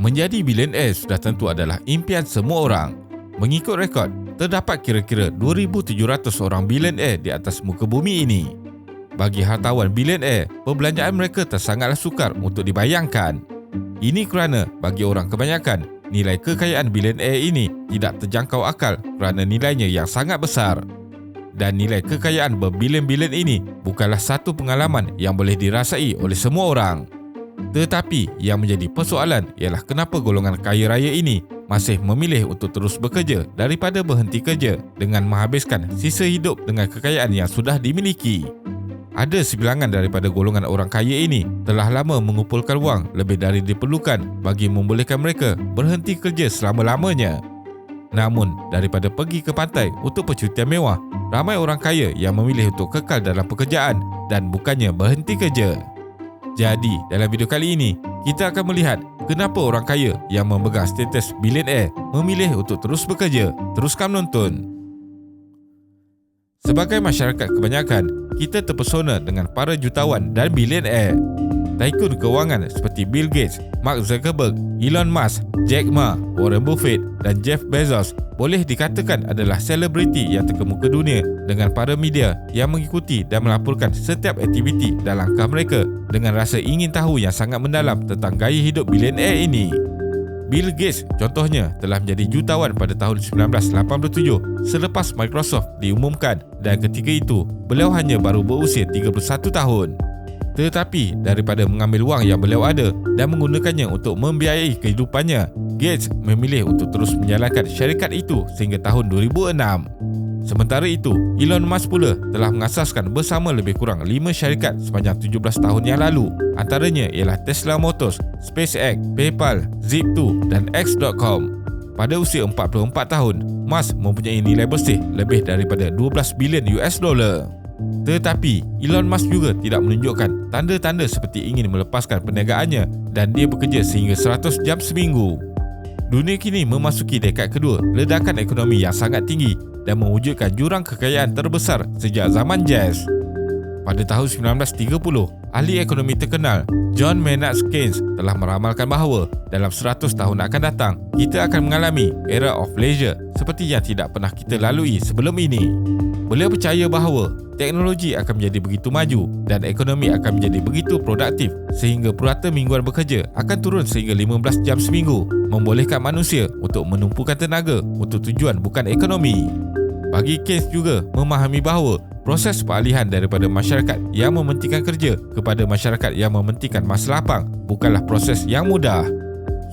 Menjadi bilioner sudah tentu adalah impian semua orang. Mengikut rekod, terdapat kira-kira 2,700 orang bilioner di atas muka bumi ini. Bagi hartawan bilioner, perbelanjaan mereka tersangatlah sukar untuk dibayangkan. Ini kerana bagi orang kebanyakan, nilai kekayaan bilioner ini tidak terjangkau akal kerana nilainya yang sangat besar. Dan nilai kekayaan berbilion-bilion ini bukanlah satu pengalaman yang boleh dirasai oleh semua orang. Tetapi yang menjadi persoalan ialah kenapa golongan kaya raya ini masih memilih untuk terus bekerja daripada berhenti kerja dengan menghabiskan sisa hidup dengan kekayaan yang sudah dimiliki. Ada sebilangan daripada golongan orang kaya ini telah lama mengumpulkan wang lebih dari diperlukan bagi membolehkan mereka berhenti kerja selama-lamanya. Namun, daripada pergi ke pantai untuk percutian mewah, ramai orang kaya yang memilih untuk kekal dalam pekerjaan dan bukannya berhenti kerja. Jadi, dalam video kali ini, kita akan melihat kenapa orang kaya yang memegang status bilioner memilih untuk terus bekerja. Teruskan menonton. Sebagai masyarakat kebanyakan, kita terpesona dengan para jutawan dan bilioner. Taikun kewangan seperti Bill Gates, Mark Zuckerberg, Elon Musk, Jack Ma, Warren Buffett dan Jeff Bezos boleh dikatakan adalah selebriti yang terkemuka dunia dengan para media yang mengikuti dan melaporkan setiap aktiviti dan langkah mereka dengan rasa ingin tahu yang sangat mendalam tentang gaya hidup bilioner ini. Bill Gates contohnya telah menjadi jutawan pada tahun 1987 selepas Microsoft diumumkan dan ketika itu beliau hanya baru berusia 31 tahun. Tetapi daripada mengambil wang yang beliau ada dan menggunakannya untuk membiayai kehidupannya, Gates memilih untuk terus menjalankan syarikat itu sehingga tahun 2006. Sementara itu, Elon Musk pula telah mengasaskan bersama lebih kurang 5 syarikat sepanjang 17 tahun yang lalu. Antaranya ialah Tesla Motors, SpaceX, PayPal, Zip2 dan X.com. Pada usia 44 tahun, Musk mempunyai nilai bersih lebih daripada 12 bilion US dollar. Tetapi Elon Musk juga tidak menunjukkan tanda-tanda seperti ingin melepaskan perniagaannya dan dia bekerja sehingga 100 jam seminggu. Dunia kini memasuki dekad kedua ledakan ekonomi yang sangat tinggi dan mewujudkan jurang kekayaan terbesar sejak zaman jazz. Pada tahun 1930, ahli ekonomi terkenal John Maynard Keynes telah meramalkan bahawa dalam 100 tahun akan datang, kita akan mengalami era of leisure seperti yang tidak pernah kita lalui sebelum ini. Beliau percaya bahawa teknologi akan menjadi begitu maju dan ekonomi akan menjadi begitu produktif sehingga purata mingguan bekerja akan turun sehingga 15 jam seminggu, membolehkan manusia untuk menumpukan tenaga untuk tujuan bukan ekonomi. Bagi Keynes juga memahami bahawa proses peralihan daripada masyarakat yang mementingkan kerja kepada masyarakat yang mementingkan masa lapang bukanlah proses yang mudah.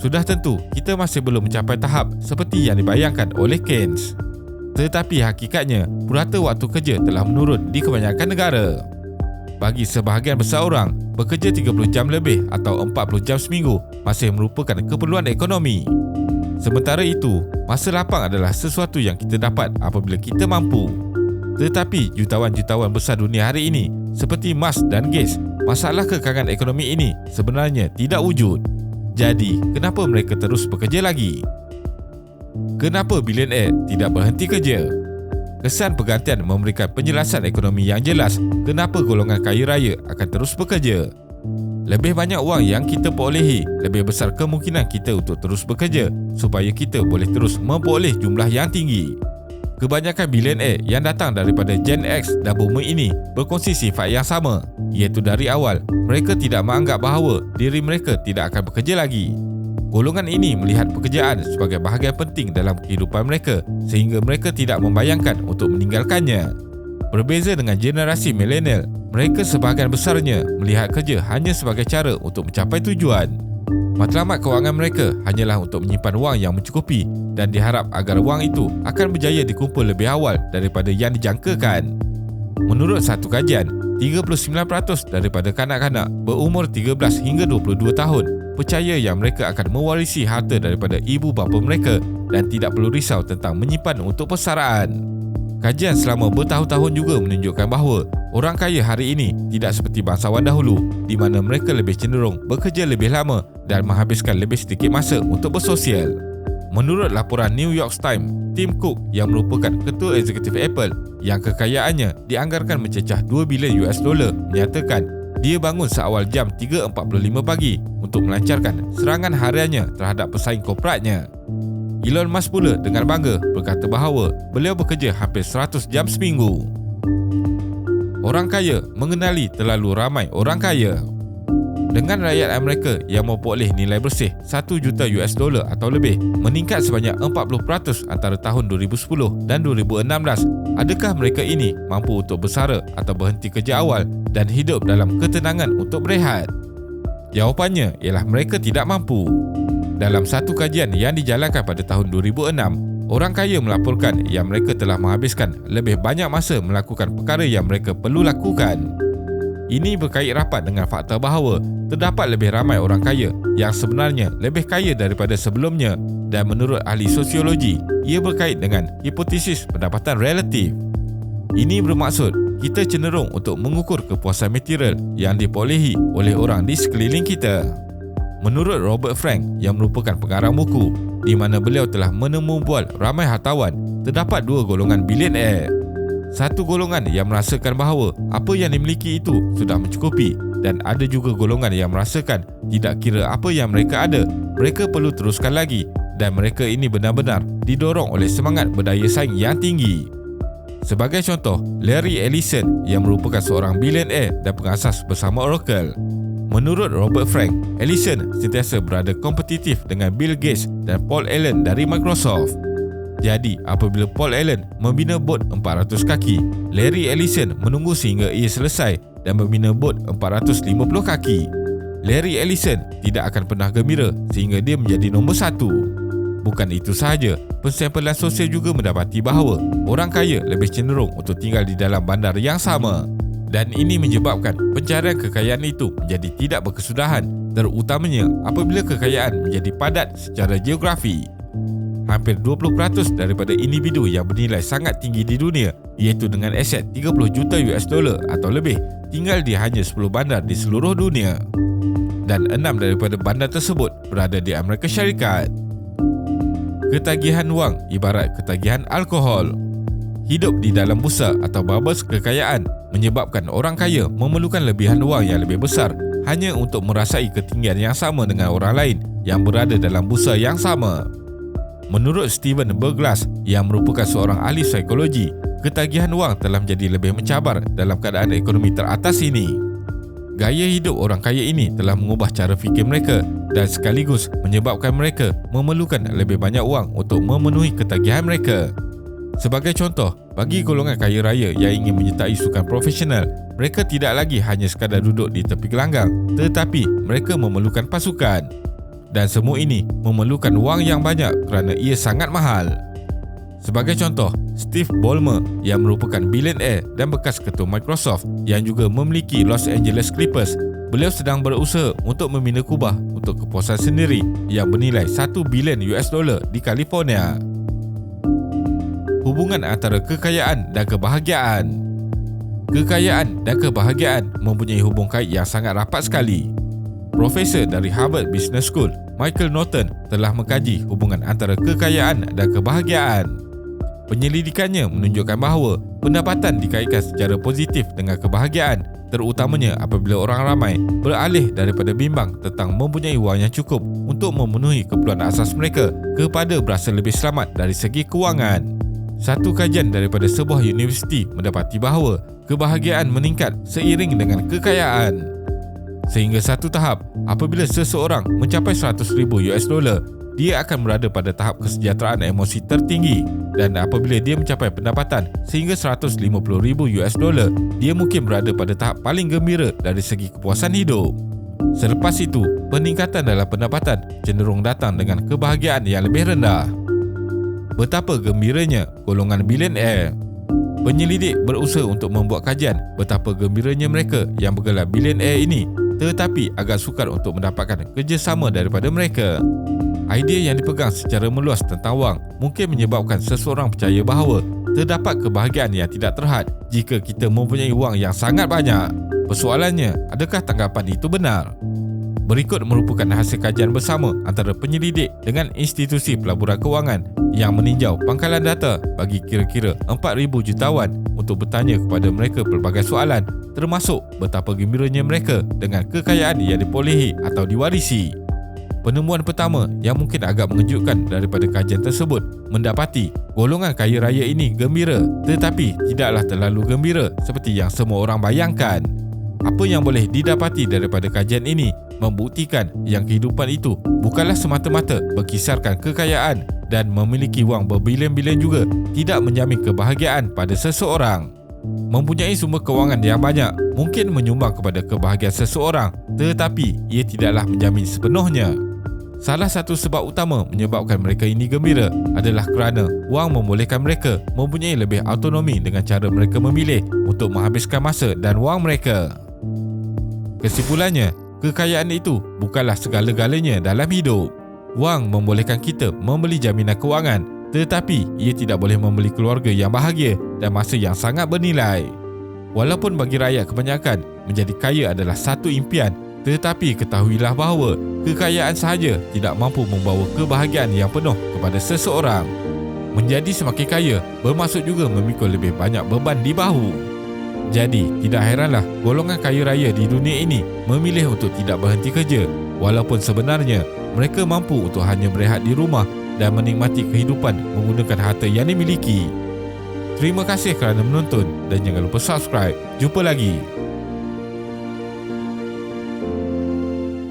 Sudah tentu, kita masih belum mencapai tahap seperti yang dibayangkan oleh Keynes. Tetapi hakikatnya, purata waktu kerja telah menurun di kebanyakan negara. Bagi sebahagian besar orang, bekerja 30 jam lebih atau 40 jam seminggu masih merupakan keperluan ekonomi. Sementara itu, masa lapang adalah sesuatu yang kita dapat apabila kita mampu. Tetapi jutawan-jutawan besar dunia hari ini seperti Musk dan Gates, masalah kekangan ekonomi ini sebenarnya tidak wujud. Jadi, kenapa mereka terus bekerja lagi? Kenapa bilioner tidak berhenti kerja? Kesan pergantian memberikan penjelasan ekonomi yang jelas kenapa golongan kaya raya akan terus bekerja. Lebih banyak wang yang kita perolehi, lebih besar kemungkinan kita untuk terus bekerja supaya kita boleh terus memperoleh jumlah yang tinggi. Kebanyakan bilioner yang datang daripada Gen X dan Boomer ini berkongsi sifat yang sama, iaitu dari awal mereka tidak menganggap bahawa diri mereka tidak akan bekerja lagi. Golongan ini melihat pekerjaan sebagai bahagian penting dalam kehidupan mereka sehingga mereka tidak membayangkan untuk meninggalkannya. Berbeza dengan generasi milenial, mereka sebahagian besarnya melihat kerja hanya sebagai cara untuk mencapai tujuan. Matlamat kewangan mereka hanyalah untuk menyimpan wang yang mencukupi dan diharap agar wang itu akan berjaya dikumpul lebih awal daripada yang dijangkakan. Menurut satu kajian, 39% daripada kanak-kanak berumur 13 hingga 22 tahun percaya yang mereka akan mewarisi harta daripada ibu bapa mereka dan tidak perlu risau tentang menyimpan untuk persaraan. Kajian selama bertahun-tahun juga menunjukkan bahawa orang kaya hari ini tidak seperti bangsawan dahulu di mana mereka lebih cenderung bekerja lebih lama dan menghabiskan lebih sedikit masa untuk bersosial. Menurut laporan New York Times, Tim Cook yang merupakan ketua eksekutif Apple yang kekayaannya dianggarkan mencecah 2 bilion US dollar menyatakan dia bangun seawal jam 3.45 pagi untuk melancarkan serangan hariannya terhadap pesaing korporatnya. Elon Musk pula dengan bangga berkata bahawa beliau bekerja hampir 100 jam seminggu. Orang kaya mengenali terlalu ramai orang kaya. Dengan rakyat Amerika yang memperoleh nilai bersih 1 juta US dolar atau lebih meningkat sebanyak 40% antara tahun 2010 dan 2016, adakah mereka ini mampu untuk bersara atau berhenti kerja awal dan hidup dalam ketenangan untuk berehat? Jawapannya ialah mereka tidak mampu. Dalam satu kajian yang dijalankan pada tahun 2006, orang kaya melaporkan yang mereka telah menghabiskan lebih banyak masa melakukan perkara yang mereka perlu lakukan. Ini berkait rapat dengan fakta bahawa terdapat lebih ramai orang kaya yang sebenarnya lebih kaya daripada sebelumnya, dan menurut ahli sosiologi, ia berkait dengan hipotesis pendapatan relatif. Ini bermaksud kita cenderung untuk mengukur kepuasan material yang diperolehi oleh orang di sekeliling kita. Menurut Robert Frank yang merupakan pengarang buku di mana beliau telah menemubual ramai hartawan, terdapat dua golongan bilioner. Satu golongan yang merasakan bahawa apa yang dimiliki itu sudah mencukupi, dan ada juga golongan yang merasakan tidak kira apa yang mereka ada, mereka perlu teruskan lagi, dan mereka ini benar-benar didorong oleh semangat berdaya saing yang tinggi. Sebagai contoh, Larry Ellison yang merupakan seorang bilioner dan pengasas bersama Oracle. Menurut Robert Frank, Ellison sentiasa berada kompetitif dengan Bill Gates dan Paul Allen dari Microsoft. Jadi, apabila Paul Allen membina bot 400 kaki, Larry Ellison menunggu sehingga ia selesai dan membina bot 450 kaki. Larry Ellison tidak akan pernah gembira sehingga dia menjadi nombor satu. Bukan itu sahaja, pensampelan sosial juga mendapati bahawa orang kaya lebih cenderung untuk tinggal di dalam bandar yang sama. Dan ini menyebabkan pencarian kekayaan itu menjadi tidak berkesudahan, terutamanya apabila kekayaan menjadi padat secara geografi. Hampir 20% daripada individu yang bernilai sangat tinggi di dunia, iaitu dengan aset 30 juta US dolar atau lebih, tinggal di hanya 10 bandar di seluruh dunia. Dan 6 daripada bandar tersebut berada di Amerika Syarikat. Ketagihan wang ibarat ketagihan alkohol. Hidup di dalam bursa atau bubbles kekayaan menyebabkan orang kaya memerlukan lebihan wang yang lebih besar hanya untuk merasai ketinggian yang sama dengan orang lain yang berada dalam bursa yang sama. Menurut Steven Berglas yang merupakan seorang ahli psikologi, ketagihan wang telah menjadi lebih mencabar dalam keadaan ekonomi teratas ini. Gaya hidup orang kaya ini telah mengubah cara fikir mereka dan sekaligus menyebabkan mereka memerlukan lebih banyak wang untuk memenuhi ketagihan mereka. Sebagai contoh, bagi golongan kaya raya yang ingin menyertai sukan profesional, mereka tidak lagi hanya sekadar duduk di tepi gelanggang, tetapi mereka memerlukan pasukan. Dan semua ini memerlukan wang yang banyak kerana ia sangat mahal. Sebagai contoh, Steve Ballmer yang merupakan bilioner dan bekas ketua Microsoft yang juga memiliki Los Angeles Clippers, beliau sedang berusaha untuk membina kubah untuk kepuasan sendiri yang bernilai 1 bilion US dolar di California. Hubungan antara kekayaan dan kebahagiaan. Kekayaan dan kebahagiaan mempunyai hubung kait yang sangat rapat sekali. Profesor dari Harvard Business School, Michael Norton, telah mengkaji hubungan antara kekayaan dan kebahagiaan. Penyelidikannya menunjukkan bahawa pendapatan dikaitkan secara positif dengan kebahagiaan, terutamanya apabila orang ramai beralih daripada bimbang tentang mempunyai wang yang cukup untuk memenuhi keperluan asas mereka kepada berasa lebih selamat dari segi kewangan. Satu kajian daripada sebuah universiti mendapati bahawa kebahagiaan meningkat seiring dengan kekayaan. Sehingga satu tahap, apabila seseorang mencapai 100,000 US dolar, dia akan berada pada tahap kesejahteraan emosi tertinggi, dan apabila dia mencapai pendapatan sehingga 150,000 US dolar, dia mungkin berada pada tahap paling gembira dari segi kepuasan hidup. Selepas itu, peningkatan dalam pendapatan cenderung datang dengan kebahagiaan yang lebih rendah. Betapa gembiranya golongan bilioner. Penyelidik berusaha untuk membuat kajian betapa gembiranya mereka yang bergelar bilioner ini, tetapi agak sukar untuk mendapatkan kerjasama daripada mereka. Idea yang dipegang secara meluas tentang wang mungkin menyebabkan seseorang percaya bahawa terdapat kebahagiaan yang tidak terhad jika kita mempunyai wang yang sangat banyak. Persoalannya, adakah tanggapan itu benar? Berikut merupakan hasil kajian bersama antara penyelidik dengan institusi pelaburan kewangan yang meninjau pangkalan data bagi kira-kira 4,000 jutawan untuk bertanya kepada mereka pelbagai soalan, termasuk betapa gembiranya mereka dengan kekayaan yang diperolehi atau diwarisi. Penemuan pertama yang mungkin agak mengejutkan daripada kajian tersebut mendapati golongan kaya raya ini gembira, tetapi tidaklah terlalu gembira seperti yang semua orang bayangkan. Apa yang boleh didapati daripada kajian ini membuktikan yang kehidupan itu bukanlah semata-mata berkisarkan kekayaan, dan memiliki wang berbilion-bilion juga tidak menjamin kebahagiaan pada seseorang. Mempunyai sumber kewangan yang banyak mungkin menyumbang kepada kebahagiaan seseorang, tetapi ia tidaklah menjamin sepenuhnya. Salah satu sebab utama menyebabkan mereka ini gembira adalah kerana wang membolehkan mereka mempunyai lebih autonomi dengan cara mereka memilih untuk menghabiskan masa dan wang mereka. Kesimpulannya, kekayaan itu bukanlah segala-galanya dalam hidup. Wang membolehkan kita membeli jaminan kewangan, tetapi ia tidak boleh membeli keluarga yang bahagia dan masa yang sangat bernilai. Walaupun bagi rakyat kebanyakan menjadi kaya adalah satu impian, tetapi ketahuilah bahawa kekayaan sahaja tidak mampu membawa kebahagiaan yang penuh kepada seseorang. Menjadi semakin kaya bermaksud juga memikul lebih banyak beban di bahu. Jadi, tidak heranlah golongan kaya raya di dunia ini memilih untuk tidak berhenti kerja, walaupun sebenarnya mereka mampu untuk hanya berehat di rumah dan menikmati kehidupan menggunakan harta yang dimiliki. Terima kasih kerana menonton dan jangan lupa subscribe. Jumpa lagi.